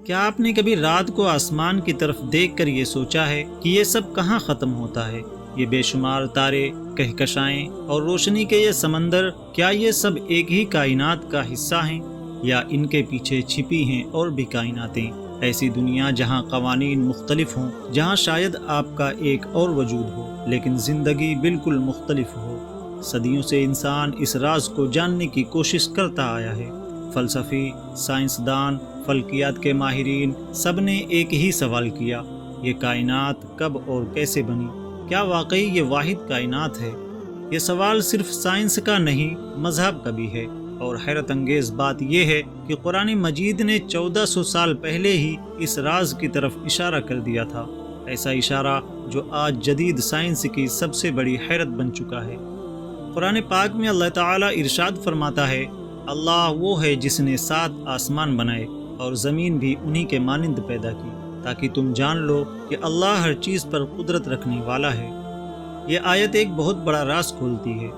کیا آپ نے کبھی رات کو آسمان کی طرف دیکھ کر یہ سوچا ہے کہ یہ سب کہاں ختم ہوتا ہے؟ یہ بے شمار تارے، کہکشائیں اور روشنی کے یہ سمندر، کیا یہ سب ایک ہی کائنات کا حصہ ہیں یا ان کے پیچھے چھپی ہیں اور بھی کائناتیں؟ ایسی دنیا جہاں قوانین مختلف ہوں، جہاں شاید آپ کا ایک اور وجود ہو لیکن زندگی بالکل مختلف ہو۔ صدیوں سے انسان اس راز کو جاننے کی کوشش کرتا آیا ہے۔ فلسفی، سائنسدان، فلکیات کے ماہرین سب نے ایک ہی سوال کیا: یہ کائنات کب اور کیسے بنی؟ کیا واقعی یہ واحد کائنات ہے؟ یہ سوال صرف سائنس کا نہیں، مذہب کا بھی ہے، اور حیرت انگیز بات یہ ہے کہ قرآن مجید نے 1400 سال پہلے ہی اس راز کی طرف اشارہ کر دیا تھا، ایسا اشارہ جو آج جدید سائنس کی سب سے بڑی حیرت بن چکا ہے۔ قرآن پاک میں اللہ تعالیٰ ارشاد فرماتا ہے: اللہ وہ ہے جس نے 7 آسمان بنائے اور زمین بھی انہی کے مانند پیدا کی، تاکہ تم جان لو کہ اللہ ہر چیز پر قدرت رکھنے والا ہے۔ یہ آیت ایک بہت بڑا راز کھولتی ہے۔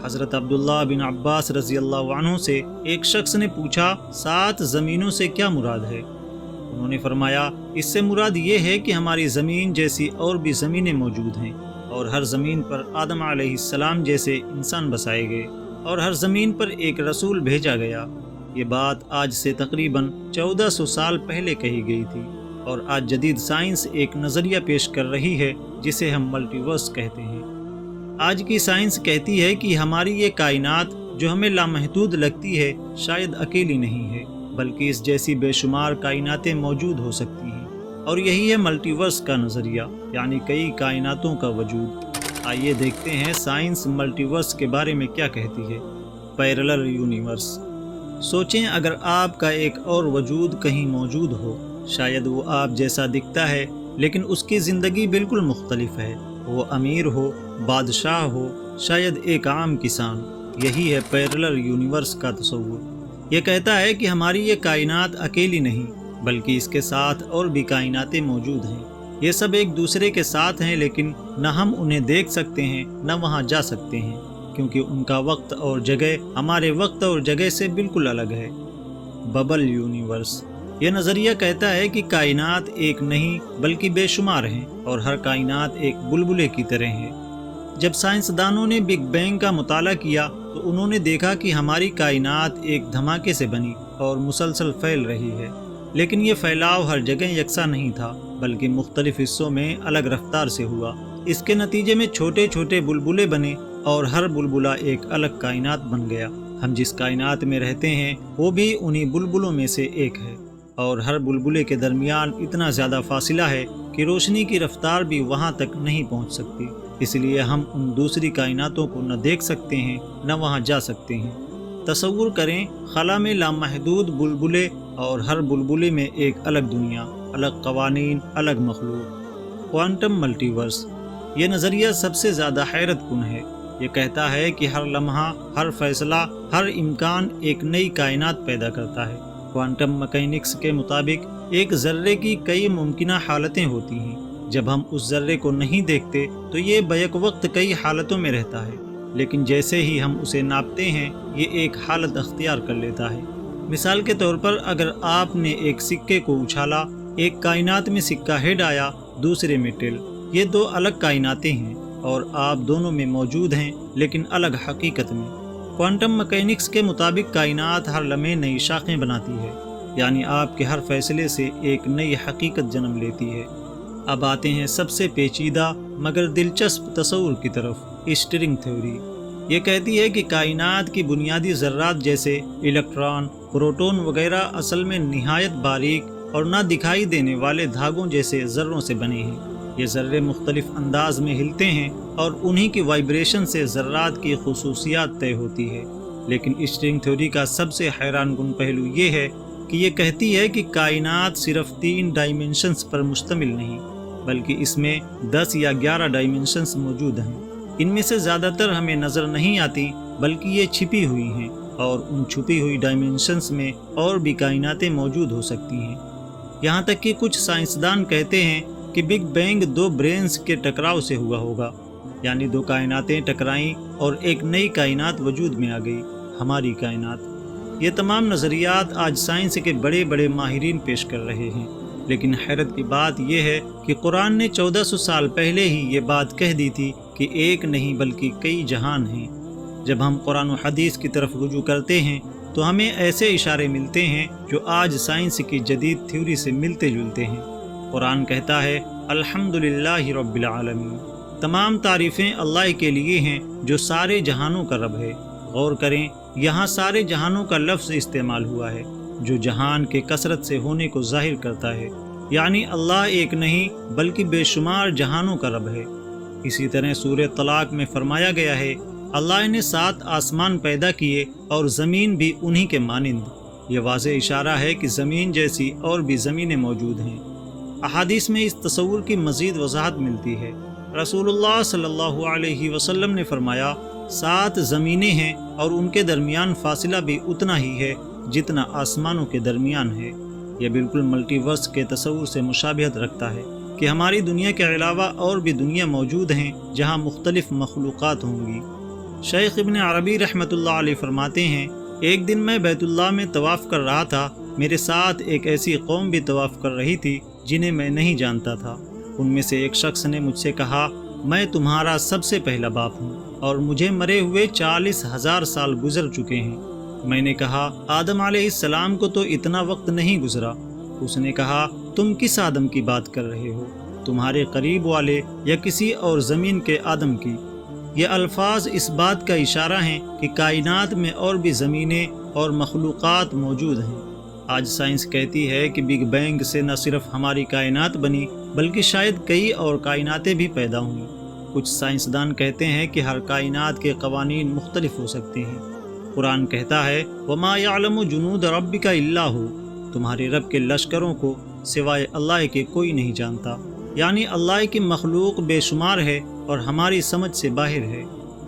حضرت عبداللہ بن عباس رضی اللہ عنہ سے ایک شخص نے پوچھا، 7 زمینوں سے کیا مراد ہے؟ انہوں نے فرمایا، اس سے مراد یہ ہے کہ ہماری زمین جیسی اور بھی زمینیں موجود ہیں، اور ہر زمین پر آدم علیہ السلام جیسے انسان بسائے گئے، اور ہر زمین پر ایک رسول بھیجا گیا۔ یہ بات آج سے تقریباً 1400 سال پہلے کہی گئی تھی، اور آج جدید سائنس ایک نظریہ پیش کر رہی ہے جسے ہم ملٹی ورس کہتے ہیں۔ آج کی سائنس کہتی ہے کہ ہماری یہ کائنات جو ہمیں لامحدود لگتی ہے شاید اکیلی نہیں ہے، بلکہ اس جیسی بے شمار کائناتیں موجود ہو سکتی ہیں، اور یہی ہے ملٹی ورس کا نظریہ، یعنی کئی کائناتوں کا وجود۔ آئیے دیکھتے ہیں سائنس ملٹی ورس کے بارے میں کیا کہتی ہے۔ Parallel universe. سوچیں اگر آپ کا ایک اور وجود کہیں موجود ہو، شاید وہ آپ جیسا دکھتا ہے لیکن اس کی زندگی بالکل مختلف ہے۔ وہ امیر ہو، بادشاہ ہو، شاید ایک عام کسان۔ یہی ہے پیرلل یونیورس کا تصور۔ یہ کہتا ہے کہ ہماری یہ کائنات اکیلی نہیں، بلکہ اس کے ساتھ اور بھی کائناتیں موجود ہیں۔ یہ سب ایک دوسرے کے ساتھ ہیں، لیکن نہ ہم انہیں دیکھ سکتے ہیں نہ وہاں جا سکتے ہیں، کیونکہ ان کا وقت اور جگہ ہمارے وقت اور جگہ سے بالکل الگ ہے۔ Bubble universe. یہ نظریہ کہتا ہے کہ کائنات ایک نہیں بلکہ بے شمار ہیں، اور ہر کائنات ایک بلبلے کی طرح ہے۔ جب سائنسدانوں نے بگ بینگ کا مطالعہ کیا تو انہوں نے دیکھا کہ ہماری کائنات ایک دھماکے سے بنی اور مسلسل پھیل رہی ہے، لیکن یہ پھیلاؤ ہر جگہ یکساں نہیں تھا، بلکہ مختلف حصوں میں الگ رفتار سے ہوا۔ اس کے نتیجے میں چھوٹے چھوٹے بلبلے بنے، اور ہر بلبلہ ایک الگ کائنات بن گیا۔ ہم جس کائنات میں رہتے ہیں وہ بھی انہی بلبلوں میں سے ایک ہے، اور ہر بلبلے کے درمیان اتنا زیادہ فاصلہ ہے کہ روشنی کی رفتار بھی وہاں تک نہیں پہنچ سکتی، اس لیے ہم ان دوسری کائناتوں کو نہ دیکھ سکتے ہیں نہ وہاں جا سکتے ہیں۔ تصور کریں، خلا میں لامحدود بلبلے، اور ہر بلبلے میں ایک الگ دنیا، الگ قوانین، الگ مخلوق۔ کوانٹم ملٹی ورس۔ یہ نظریہ سب سے زیادہ حیرت کن ہے۔ یہ کہتا ہے کہ ہر لمحہ، ہر فیصلہ، ہر امکان ایک نئی کائنات پیدا کرتا ہے۔ کوانٹم مکینکس کے مطابق ایک ذرے کی کئی ممکنہ حالتیں ہوتی ہیں۔ جب ہم اس ذرے کو نہیں دیکھتے تو یہ بیک وقت کئی حالتوں میں رہتا ہے، لیکن جیسے ہی ہم اسے ناپتے ہیں یہ ایک حالت اختیار کر لیتا ہے۔ مثال کے طور پر اگر آپ نے ایک سکے کو اچھالا، ایک کائنات میں سکہ ہیڈ آیا، دوسرے میں ٹیل۔ یہ 2 الگ کائناتیں ہیں، اور آپ دونوں میں موجود ہیں لیکن الگ حقیقت میں۔ کوانٹم مکینکس کے مطابق کائنات ہر لمحے نئی شاخیں بناتی ہے، یعنی آپ کے ہر فیصلے سے ایک نئی حقیقت جنم لیتی ہے۔ اب آتے ہیں سب سے پیچیدہ مگر دلچسپ تصور کی طرف، اسٹرنگ تھیوری۔ یہ کہتی ہے کہ کائنات کی بنیادی ذرات جیسے الیکٹران، پروٹون وغیرہ اصل میں نہایت باریک اور نہ دکھائی دینے والے دھاگوں جیسے ذروں سے بنے ہیں۔ یہ ذرے مختلف انداز میں ہلتے ہیں، اور انہی کی وائبریشن سے ذرات کی خصوصیات طے ہوتی ہے۔ لیکن اسٹرنگ تھیوری کا سب سے حیران کن پہلو یہ ہے کہ یہ کہتی ہے کہ کائنات صرف 3 ڈائمینشنز پر مشتمل نہیں، بلکہ اس میں 10 یا 11 ڈائمینشنز موجود ہیں۔ ان میں سے زیادہ تر ہمیں نظر نہیں آتی، بلکہ یہ چھپی ہوئی ہیں، اور ان چھپی ہوئی ڈائمینشنز میں اور بھی کائناتیں موجود ہو سکتی ہیں۔ یہاں تک کہ کچھ سائنسدان کہتے ہیں کہ بگ بینگ 2 برینز کے ٹکراؤ سے ہوا ہوگا، یعنی 2 کائناتیں ٹکرائیں اور ایک نئی کائنات وجود میں آ گئی، ہماری کائنات۔ یہ تمام نظریات آج سائنس کے بڑے بڑے ماہرین پیش کر رہے ہیں، لیکن حیرت کی بات یہ ہے کہ قرآن نے 1400 سال پہلے ہی یہ بات کہہ دی تھی کہ ایک نہیں بلکہ کئی جہان ہیں۔ جب ہم قرآن و حدیث کی طرف رجوع کرتے ہیں تو ہمیں ایسے اشارے ملتے ہیں جو آج سائنس کی جدید تھیوری سے ملتے جلتے ہیں۔ قرآن کہتا ہے الحمدللہ رب العالمین، تمام تعریفیں اللہ کے لیے ہیں جو سارے جہانوں کا رب ہے۔ غور کریں، یہاں سارے جہانوں کا لفظ استعمال ہوا ہے جو جہان کے کثرت سے ہونے کو ظاہر کرتا ہے، یعنی اللہ ایک نہیں بلکہ بے شمار جہانوں کا رب ہے۔ اسی طرح سورہ طلاق میں فرمایا گیا ہے اللہ نے 7 آسمان پیدا کیے اور زمین بھی انہی کے مانند۔ یہ واضح اشارہ ہے کہ زمین جیسی اور بھی زمینیں موجود ہیں۔ احادیث میں اس تصور کی مزید وضاحت ملتی ہے۔ رسول اللہ صلی اللہ علیہ وسلم نے فرمایا 7 زمینیں ہیں اور ان کے درمیان فاصلہ بھی اتنا ہی ہے جتنا آسمانوں کے درمیان ہے۔ یہ بالکل ملٹی ورس کے تصور سے مشابہت رکھتا ہے کہ ہماری دنیا کے علاوہ اور بھی دنیا موجود ہیں جہاں مختلف مخلوقات ہوں گی۔ شیخ ابن عربی رحمۃ اللہ علیہ فرماتے ہیں ایک دن میں بیت اللہ میں طواف کر رہا تھا، میرے ساتھ ایک ایسی قوم بھی طواف کر رہی تھی جنہیں میں نہیں جانتا تھا۔ ان میں سے ایک شخص نے مجھ سے کہا میں تمہارا سب سے پہلا باپ ہوں اور مجھے مرے ہوئے 40,000 سال گزر چکے ہیں۔ میں نے کہا آدم علیہ السلام کو تو اتنا وقت نہیں گزرا۔ اس نے کہا تم کس آدم کی بات کر رہے ہو، تمہارے قریب والے یا کسی اور زمین کے آدم کی؟ یہ الفاظ اس بات کا اشارہ ہیں کہ کائنات میں اور بھی زمینیں اور مخلوقات موجود ہیں۔ آج سائنس کہتی ہے کہ بگ بینگ سے نہ صرف ہماری کائنات بنی بلکہ شاید کئی اور کائناتیں بھی پیدا ہوئیں۔ کچھ سائنسدان کہتے ہیں کہ ہر کائنات کے قوانین مختلف ہو سکتے ہیں۔ قرآن کہتا ہے وَمَا يَعْلَمُ جُنُودَ رَبِّكَ إِلَّا هُوَ، تمہارے رب کے لشکروں کو سوائے اللہ کے کوئی نہیں جانتا، یعنی اللہ کی مخلوق بے شمار ہے اور ہماری سمجھ سے باہر ہے۔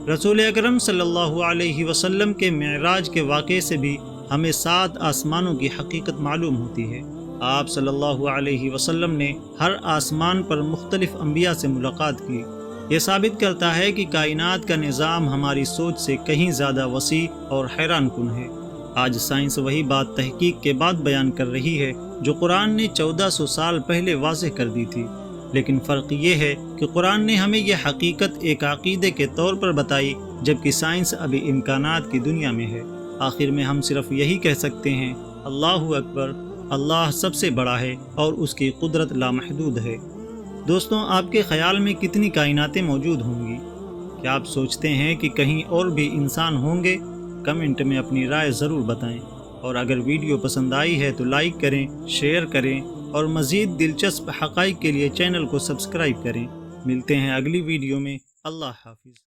رسول اکرم صلی اللہ علیہ وسلم کے معراج کے واقعے سے بھی ہمیں 7 آسمانوں کی حقیقت معلوم ہوتی ہے۔ آپ صلی اللہ علیہ وسلم نے ہر آسمان پر مختلف انبیاء سے ملاقات کی۔ یہ ثابت کرتا ہے کہ کائنات کا نظام ہماری سوچ سے کہیں زیادہ وسیع اور حیران کن ہے۔ آج سائنس وہی بات تحقیق کے بعد بیان کر رہی ہے جو قرآن نے 1400 سال پہلے واضح کر دی تھی، لیکن فرق یہ ہے کہ قرآن نے ہمیں یہ حقیقت ایک عقیدے کے طور پر بتائی جبکہ سائنس ابھی امکانات کی دنیا میں ہے۔ آخر میں ہم صرف یہی کہہ سکتے ہیں اللہ اکبر، اللہ سب سے بڑا ہے اور اس کی قدرت لامحدود ہے۔ دوستوں، آپ کے خیال میں کتنی کائناتیں موجود ہوں گی؟ کیا آپ سوچتے ہیں کہ کہیں اور بھی انسان ہوں گے؟ کمنٹ میں اپنی رائے ضرور بتائیں، اور اگر ویڈیو پسند آئی ہے تو لائک کریں، شیئر کریں اور مزید دلچسپ حقائق کے لیے چینل کو سبسکرائب کریں۔ ملتے ہیں اگلی ویڈیو میں۔ اللہ حافظ۔